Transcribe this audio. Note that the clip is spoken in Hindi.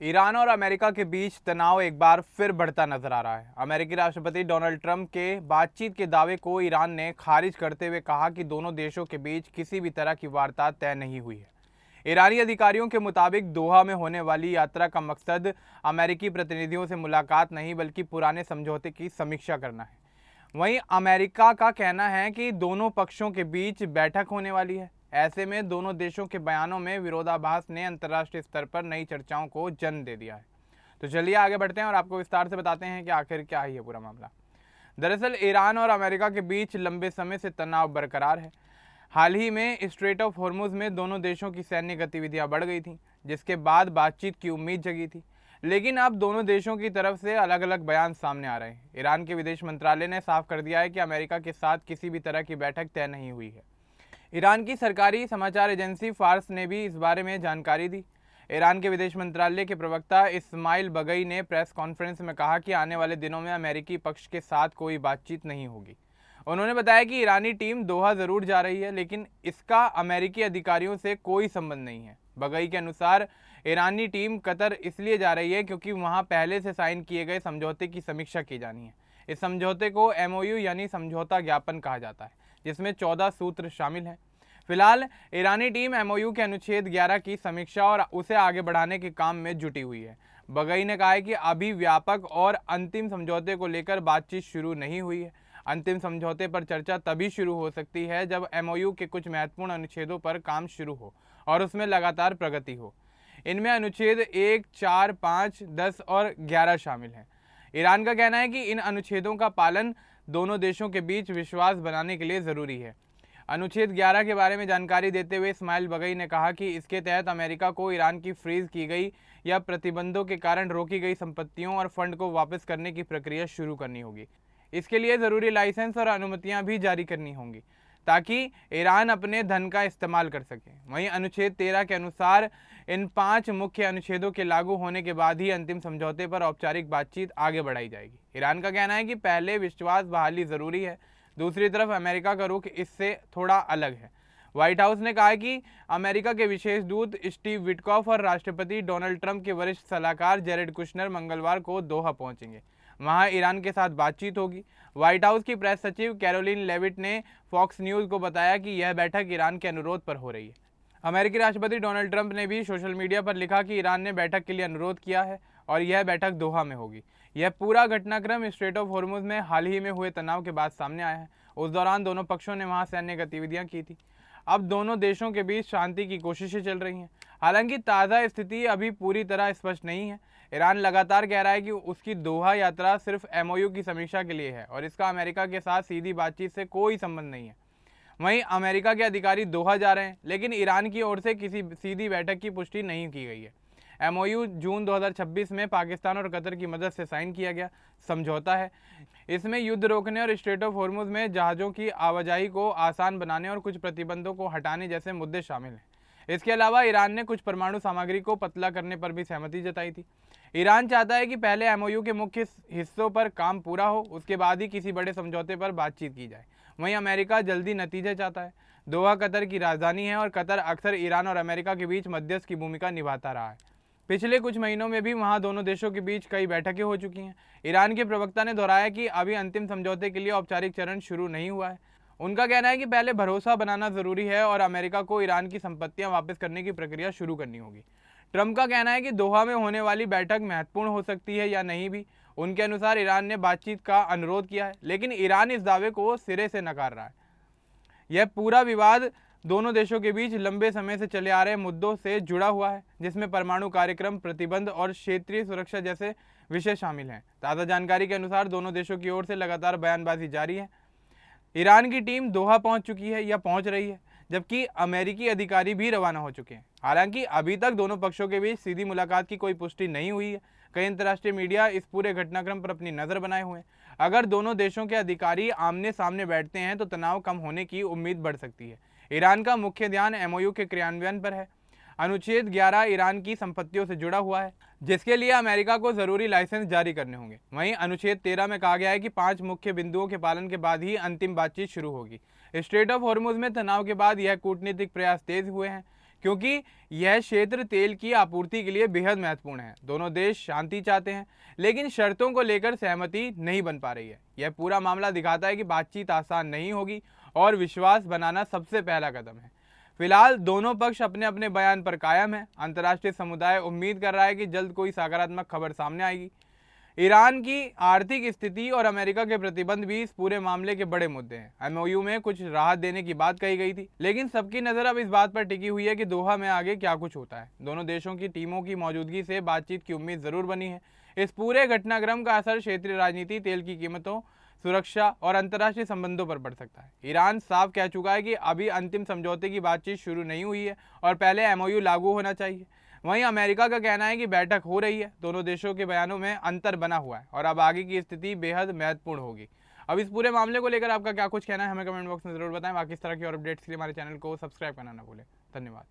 ईरान और अमेरिका के बीच तनाव एक बार फिर बढ़ता नजर आ रहा है। अमेरिकी राष्ट्रपति डोनाल्ड ट्रंप के बातचीत के दावे को ईरान ने खारिज करते हुए कहा कि दोनों देशों के बीच किसी भी तरह की वार्ता तय नहीं हुई है। ईरानी अधिकारियों के मुताबिक दोहा में होने वाली यात्रा का मकसद अमेरिकी प्रतिनिधियों से मुलाकात नहीं बल्कि पुराने समझौते की समीक्षा करना है। वहीं अमेरिका का कहना है कि दोनों पक्षों के बीच बैठक होने वाली है। ऐसे में दोनों देशों के बयानों में विरोधाभास ने अंतर्राष्ट्रीय स्तर पर नई चर्चाओं को जन्म दे दिया है। तो चलिए आगे बढ़ते हैं और आपको विस्तार से बताते हैं कि आखिर क्या है ये पूरा मामला। दरअसल ईरान और अमेरिका के बीच लंबे समय से तनाव बरकरार है। हाल ही में स्ट्रेट ऑफ हॉर्मुज में दोनों देशों की सैन्य गतिविधियां बढ़ गई थीं, जिसके बाद बातचीत की उम्मीद जगी थी। लेकिन अब दोनों देशों की तरफ से अलग अलग बयान सामने आ रहे हैं। ईरान के विदेश मंत्रालय ने साफ कर दिया है कि अमेरिका के साथ किसी भी तरह की बैठक तय नहीं हुई है। ईरान की सरकारी समाचार एजेंसी फार्स ने भी इस बारे में जानकारी दी। ईरान के विदेश मंत्रालय के प्रवक्ता इस्माइल बगई ने प्रेस कॉन्फ्रेंस में कहा कि आने वाले दिनों में अमेरिकी पक्ष के साथ कोई बातचीत नहीं होगी। उन्होंने बताया कि ईरानी टीम दोहा ज़रूर जा रही है, लेकिन इसका अमेरिकी अधिकारियों से कोई संबंध नहीं है। बगई के अनुसार ईरानी टीम कतर इसलिए जा रही है क्योंकि वहां पहले से साइन किए गए समझौते की समीक्षा की जानी है। इस समझौते को एमओयू यानी समझौता ज्ञापन कहा जाता है, जिसमें 14 सूत्र शामिल हैं। फिलहाल ईरानी टीम एमओयू के अनुच्छेद 11 की समीक्षा और उसे आगे बढ़ाने के काम में जुटी हुई है। बगई ने कहा है कि अभी व्यापक और अंतिम समझौते को लेकर बातचीत शुरू नहीं हुई है। अंतिम समझौते पर चर्चा तभी शुरू हो सकती है जब एमओयू के कुछ महत्वपूर्ण अनुच्छेदों पर काम शुरू हो और उसमें लगातार प्रगति हो। इनमें अनुच्छेद 1, 4, 5, 10 और 11 शामिल हैं। ईरान का कहना है कि इन अनुच्छेदों का पालन दोनों देशों के बीच विश्वास बनाने के लिए ज़रूरी है। अनुच्छेद 11 के बारे में जानकारी देते हुए इस्माइल बगई ने कहा कि इसके तहत अमेरिका को ईरान की फ्रीज की गई या प्रतिबंधों के कारण रोकी गई संपत्तियों और फंड को वापस करने की प्रक्रिया शुरू करनी होगी। इसके लिए ज़रूरी लाइसेंस और अनुमतियां भी जारी करनी होंगी ताकि ईरान अपने धन का इस्तेमाल कर सके। वहीं अनुच्छेद 13 के अनुसार इन 5 मुख्य अनुच्छेदों के लागू होने के बाद ही अंतिम समझौते पर औपचारिक बातचीत आगे बढ़ाई जाएगी। ईरान का कहना है कि पहले विश्वास बहाली ज़रूरी है। दूसरी तरफ अमेरिका का रुख इससे थोड़ा अलग है। व्हाइट हाउस ने कहा कि अमेरिका के विशेष दूत स्टीव विटकॉफ और राष्ट्रपति डोनाल्ड ट्रंप के वरिष्ठ सलाहकार जेरेड कुशनर मंगलवार को दोहा पहुंचेंगे। वहां ईरान के साथ बातचीत होगी। व्हाइट हाउस की प्रेस सचिव कैरोलिन लेविट ने फॉक्स न्यूज़ को बताया कि यह बैठक ईरान के अनुरोध पर हो रही है। अमेरिकी राष्ट्रपति डोनाल्ड ट्रंप ने भी सोशल मीडिया पर लिखा कि ईरान ने बैठक के लिए अनुरोध किया है और यह बैठक दोहा में होगी। यह पूरा घटनाक्रम स्ट्रेट ऑफ हॉर्मुज में हाल ही में हुए तनाव के बाद सामने आया है। उस दौरान दोनों पक्षों ने वहां सैन्य गतिविधियां की थी। अब दोनों देशों के बीच शांति की कोशिशें चल रही हैं। हालांकि ताज़ा स्थिति अभी पूरी तरह स्पष्ट नहीं है। ईरान लगातार कह रहा है कि उसकी दोहा यात्रा सिर्फ एमओयू की समीक्षा के लिए है और इसका अमेरिका के साथ सीधी बातचीत से कोई संबंध नहीं है। वहीं अमेरिका के अधिकारी दोहा जा रहे हैं, लेकिन ईरान की ओर से किसी सीधी बैठक की पुष्टि नहीं की गई है। एमओयू जून 2026 में पाकिस्तान और कतर की मदद से साइन किया गया समझौता है। इसमें युद्ध रोकने और स्ट्रेट ऑफ हॉर्मुज में जहाज़ों की आवाजाही को आसान बनाने और कुछ प्रतिबंधों को हटाने जैसे मुद्दे शामिल हैं। इसके अलावा ईरान ने कुछ परमाणु सामग्री को पतला करने पर भी सहमति जताई थी। ईरान चाहता है कि पहले एमओयू के मुख्य हिस्सों पर काम पूरा हो, उसके बाद ही किसी बड़े समझौते पर बातचीत की जाए। वहीं अमेरिका जल्दी नतीजे चाहता है। दोहा कतर की राजधानी है और कतर अक्सर ईरान और अमेरिका के बीच मध्यस्थ की भूमिका निभाता रहा है। पिछले कुछ महीनों में भी वहां दोनों देशों के बीच कई बैठकें हो चुकी हैं। ईरान के प्रवक्ता ने दोहराया कि अभी अंतिम समझौते के लिए औपचारिक चरण शुरू नहीं हुआ है। उनका कहना है कि पहले भरोसा बनाना जरूरी है और अमेरिका को ईरान की संपत्तियां वापस करने की प्रक्रिया शुरू करनी होगी। ट्रंप का कहना है कि दोहा में होने वाली बैठक महत्वपूर्ण हो सकती है या नहीं भी। उनके अनुसार ईरान ने बातचीत का अनुरोध किया है, लेकिन ईरान इस दावे को सिरे से नकार रहा है। यह पूरा विवाद दोनों देशों के बीच लंबे समय से चले आ रहे मुद्दों से जुड़ा हुआ है, जिसमें परमाणु कार्यक्रम, प्रतिबंध और क्षेत्रीय सुरक्षा जैसे विषय शामिल हैं। ताज़ा जानकारी के अनुसार दोनों देशों की ओर से लगातार बयानबाजी जारी है। ईरान की टीम दोहा पहुंच चुकी है या पहुंच रही है, जबकि अमेरिकी अधिकारी भी रवाना हो चुके हैं। हालांकि अभी तक दोनों पक्षों के बीच सीधी मुलाकात की कोई पुष्टि नहीं हुई है। कई अंतर्राष्ट्रीय मीडिया इस पूरे घटनाक्रम पर अपनी नज़र बनाए हुए हैं। अगर दोनों देशों के अधिकारी आमने सामने बैठते हैं तो तनाव कम होने की उम्मीद बढ़ सकती है। ईरान का मुख्य ध्यान एमओयू के क्रियान्वयन पर है। अनुच्छेद 11 ईरान की संपत्तियों से जुड़ा हुआ है, जिसके लिए अमेरिका को जरूरी लाइसेंस जारी करने होंगे। वहीं अनुच्छेद 13 में कहा गया है कि 5 मुख्य बिंदुओं के पालन के बाद ही अंतिम बातचीत शुरू होगी। स्ट्रेट ऑफ हॉर्मुज में तनाव के बाद यह कूटनीतिक प्रयास तेज हुए हैं। क्योंकि यह क्षेत्र तेल की आपूर्ति के लिए बेहद महत्वपूर्ण है। दोनों देश शांति चाहते हैं, लेकिन शर्तों को लेकर सहमति नहीं बन पा रही है। यह पूरा मामला दिखाता है कि बातचीत आसान नहीं होगी और विश्वास बनाना सबसे पहला कदम है। फिलहाल दोनों पक्ष अपने अपने बयान पर कायम है। अंतर्राष्ट्रीय समुदाय उम्मीद कर रहा है कि जल्द कोई सकारात्मक खबर सामने आएगी। ईरान की आर्थिक स्थिति और अमेरिका के प्रतिबंध भी इस पूरे मामले के बड़े मुद्दे हैं। एमओयू में कुछ राहत देने की बात कही गई थी, लेकिन सबकी नज़र अब इस बात पर टिकी हुई है कि दोहा में आगे क्या कुछ होता है। दोनों देशों की टीमों की मौजूदगी से बातचीत की उम्मीद ज़रूर बनी है। इस पूरे घटनाक्रम का असर क्षेत्रीय राजनीति, तेल की कीमतों, सुरक्षा और अंतर्राष्ट्रीय संबंधों पर पड़ सकता है। ईरान साफ कह चुका है कि अभी अंतिम समझौते की बातचीत शुरू नहीं हुई है और पहले एमओयू लागू होना चाहिए। वहीं अमेरिका का कहना है कि बैठक हो रही है। दोनों देशों के बयानों में अंतर बना हुआ है और अब आगे की स्थिति बेहद महत्वपूर्ण होगी। अब इस पूरे मामले को लेकर आपका क्या कुछ कहना है, हमें कमेंट बॉक्स में जरूर बताएं। बाकी इस तरह की और अपडेट्स के लिए हमारे चैनल को सब्सक्राइब करना ना भूलें। धन्यवाद।